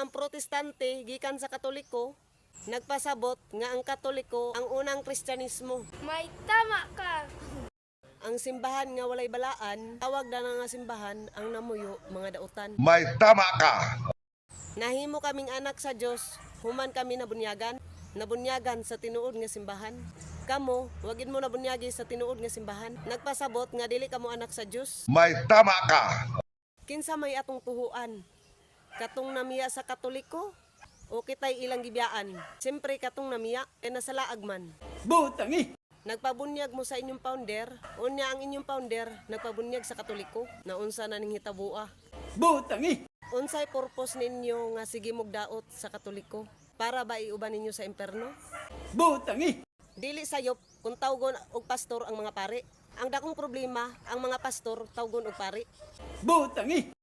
ang protestante gikan sa katoliko, nagpasabot nga ang katoliko ang unang Kristyanismo. May tama ka. Ang simbahan nga walay balaan, tawag na nga simbahan ang namuyo mga dautan. May tama ka. Nahimo kaming anak sa Dios, human kami nabunyagan sa tinuod nga simbahan. Kamo, wagin mo nabunyagi sa tinuod nga simbahan. Nagpasabot nga dili kamo anak sa Dios. May tama ka. Kinsa may atong tuhuan? Katong namiya sa katoliko o kitay ilang gibiyaan? Siyempre katong namiya kay nasalaag man. Butangi! Nagpabunyag mo sa inyong founder, unya ang inyong founder nagpabunyag sa katoliko, na unsa na ning hitabua. Butangi! Unsay purpose ninyo nga sige mugdaot sa katoliko? Para ba iuban ninyo sa imperno? Butangi! Dili sayop kung tawgon og pastor ang mga pari. Ang dakong problema, ang mga pastor tawgon og pari. Butangi!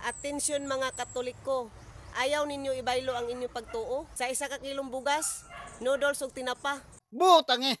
Atensyon mga katoliko, ayaw ninyo ibaylo ang inyong pagtuo sa isa ka kilong bugas, noodles ug tinapa. Butangi!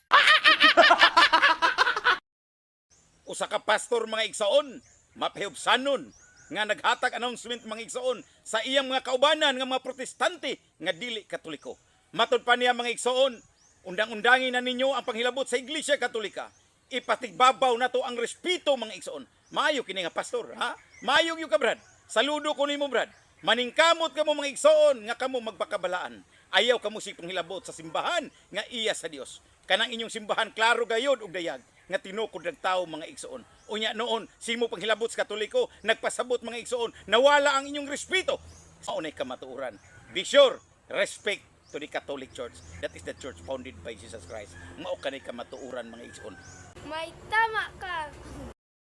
Usa ka pastor mga igsoon, mapahubsanon nga naghatag announcement mga igsoon sa iyang mga kaubanan nga mga protestante nga dili katoliko. Matud pa niya mga igsoon, undang-undangin na ninyo ang panghilabot sa Iglesia Katolika. Ipatigbabaw na to ang respeto mga igsoon. Maayo kini nga pastor, ha? Maayo gyud ka brad. Saludo ko nimo brad. Maningkamot kamo mga igsoon nga kamo magpakabalaan. Ayaw kamo si panghilabot sa simbahan nga iya sa Dios. Kanang inyong simbahan klaro gayod og dayag nga tinukod ng tao mga igsoon. Unya noon simo panghilabot sa Katoliko nagpasabot mga igsoon nawala ang inyong respeto. Mao nay kamatuoran. Be sure, respect to the Catholic Church. That is the church founded by Jesus Christ. Mao kanay kamatuoran mga igsoon. May tama ka.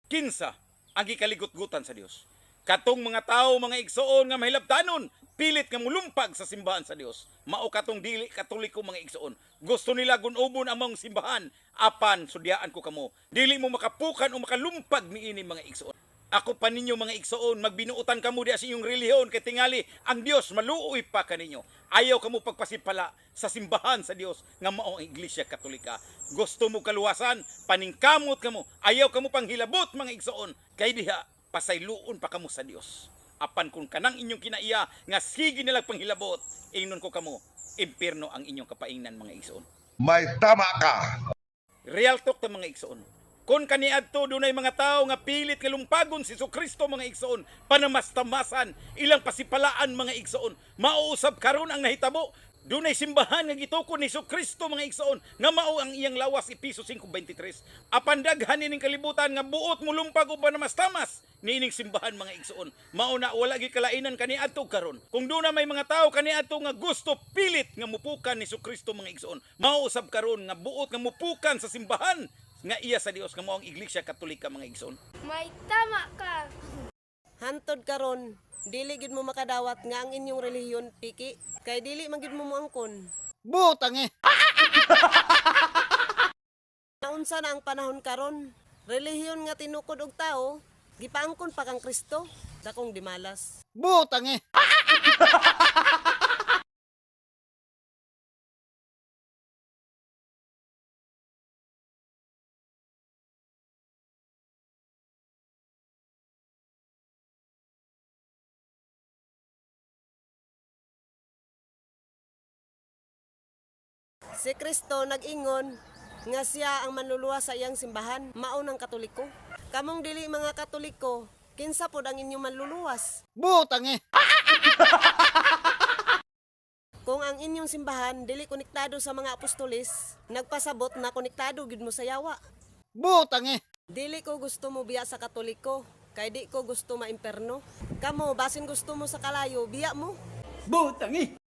Kinsa ang gikaligot-gutan sa Dios. Katong mga tao, mga igsoon nga mahilabtanon, pilit nga mulumpag sa simbahan sa Dios. Mao katong dili katoliko mga igsoon. Gusto nila gunubon ang mga simbahan, apan sudyaan ko kamo. Dili mo makapukan o makalumpag niini mga igsoon. Ako pa ninyo mga igsoon, magbinuutan kamo di sa inyong relihiyon kay tingali ang Dios maluoy pa kaninyo. Ayaw kamo pagpasipala sa simbahan sa Dios nga mao ang Iglesia Katolika. Gusto mo kaluwasan, paningkamot kamo. Ayaw kamo panghilabot mga igsoon kay diha pasayloon pa kamo sa Dios. Apan kung kanang inyong kinaiya nga sige nilang panghilabot, ingnon ko kamo, impierno ang inyong kapaingnan mga igsoon. May tama ka. Real talk ta mga igsoon. Kung kaniadto dunay mga tao nga pilit nga lumpagon si Kristo mga igsoon, panamastamasan, ilang pasipalaan mga igsoon, mauusab karon ang nahitabo. Dunay simbahan nga gitukod ni Kristo mga igsoon nga mao ang iyang lawas Episo 5:23. Apan daghan ining kalibutan nga buot mulumpag o panamastamas niining simbahan mga igsoon. Mao na wala gi kalainan kaniadto karon. Kung duna may mga tao kaniadto nga gusto pilit nga mupukan ni Kristo mga igsoon, mao usab karon nga buot nga mupukan sa simbahan nga iya sa Dios nga mao ang Iglesia Katolika mga igsoon. May tama ka. Hantod karon, dili gid mo makadawat nga ang inyong relihiyon piki, kay dili man gid mo moangkon. Butangi! Naunsa na ang panahon karon? Relihiyon nga tinukod og tao, gipaangkon pa kang Kristo, dakong dimalas. Butangi! Si Kristo nag-ingon nga siya ang manluluwas sa iyang simbahan, mao ng Katoliko. Kamong dili mga Katoliko, kinsa pod ang inyong manluluwas? Butang eh. Kung ang inyong simbahan dili konektado sa mga apostolis, nagpasabot na konektado gid mo sa yawa. Butang eh. Dili ko gusto mo biya sa Katoliko, kay di ko gusto maimperno. Kamo basin gusto mo sa kalayo, biya mo. Butang eh.